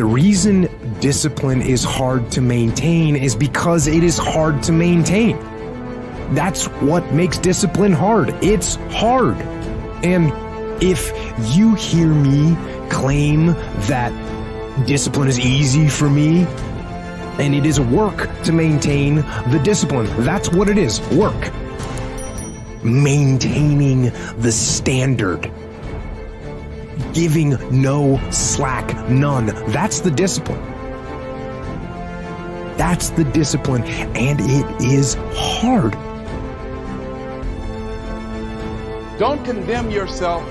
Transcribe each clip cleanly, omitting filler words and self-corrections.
The reason discipline is hard to maintain is because it is hard to maintain. That's what makes discipline hard. It's hard. And if you hear me claim that discipline is easy for me, and it is work to maintain the discipline, that's what it is, work. Maintaining the standard. Giving no slack, none. That's the discipline. That's the discipline, and it is hard. Don't condemn yourself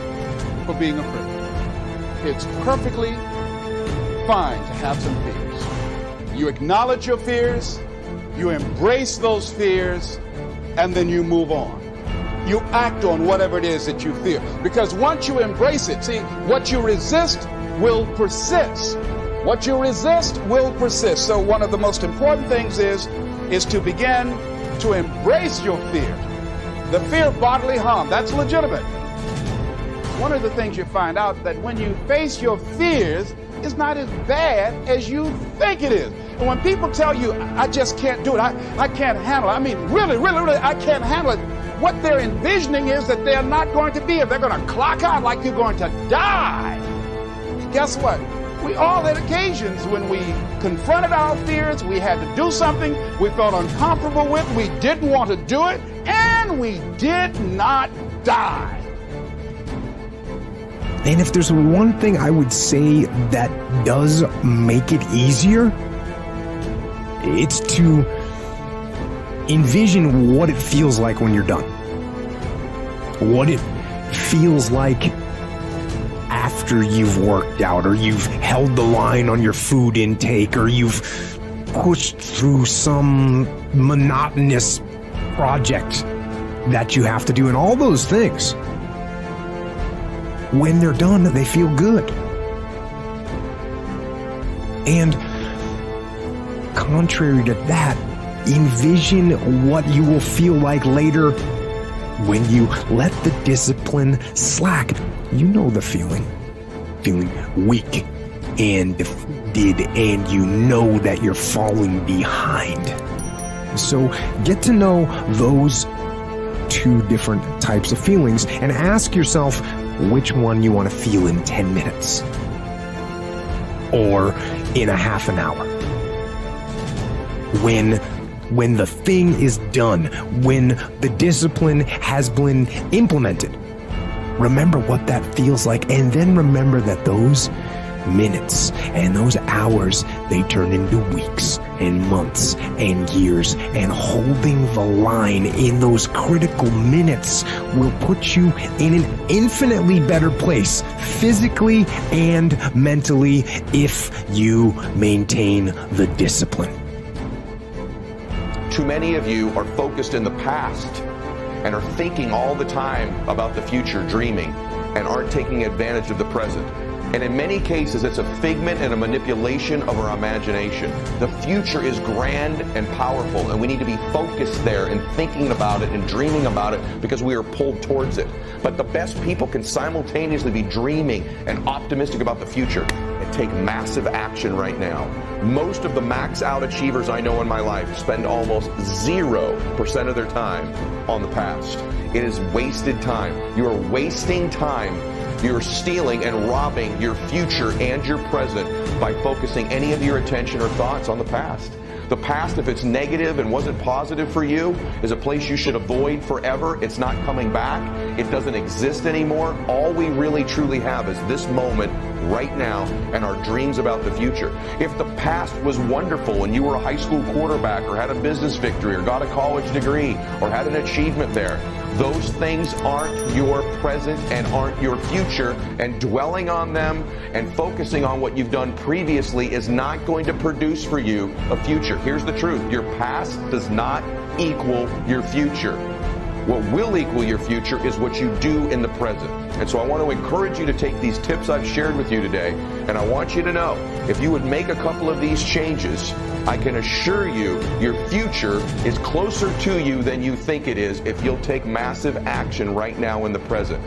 for being afraid. It's perfectly fine to have some fears. You acknowledge your fears, you embrace those fears, and then you move on. You act on whatever it is that you fear. Because once you embrace it, see, what you resist will persist. What you resist will persist. So one of the most important things is to begin to embrace your fear. The fear of bodily harm, that's legitimate. One of the things you find out that when you face your fears, it's not as bad as you think it is. And when people tell you, I just can't do it, I can't handle it, I mean, really, I can't handle it, what they're envisioning is that they're not going to be here. They're going to clock out like you're going to die. Guess what? We all had occasions when we confronted our fears, we had to do something we felt uncomfortable with, we didn't want to do it, and we did not die. And if there's one thing I would say that does make it easier, it's to envision what it feels like when you're done. What it feels like after you've worked out, or you've held the line on your food intake, or you've pushed through some monotonous project that you have to do, and all those things. When they're done, they feel good. And contrary to that, envision what you will feel like later when you let the discipline slack. You know the feeling weak and defeated, and you know that you're falling behind. So get to know those two different types of feelings and ask yourself which one you want to feel in 10 minutes or in a half an hour. When the thing is done, when the discipline has been implemented, remember what that feels like, and then remember that those minutes and those hours, they turn into weeks and months and years, and holding the line in those critical minutes will put you in an infinitely better place, physically and mentally, if you maintain the discipline. Too many of you are focused in the past and are thinking all the time about the future, dreaming, and aren't taking advantage of the present. And in many cases, it's a figment and a manipulation of our imagination. The future is grand and powerful, and we need to be focused there and thinking about it and dreaming about it because we are pulled towards it. But the best people can simultaneously be dreaming and optimistic about the future and take massive action right now. Most of the max out achievers I know in my life spend almost 0% of their time on the past. It is wasted time. You are wasting time. You're stealing and robbing your future and your present by focusing any of your attention or thoughts on the past. The past, if it's negative and wasn't positive for you, is a place you should avoid forever. It's not coming back. It doesn't exist anymore. All we really truly have is this moment right now and our dreams about the future. If the past was wonderful and you were a high school quarterback or had a business victory or got a college degree or had an achievement there, those things aren't your present and aren't your future, and dwelling on them and focusing on what you've done previously is not going to produce for you a future. Here's the truth. Your past does not equal your future. What will equal your future is what you do in the present. And so I want to encourage you to take these tips I've shared with you today, and I want you to know, if you would make a couple of these changes, I can assure you your future is closer to you than you think it is if you'll take massive action right now in the present.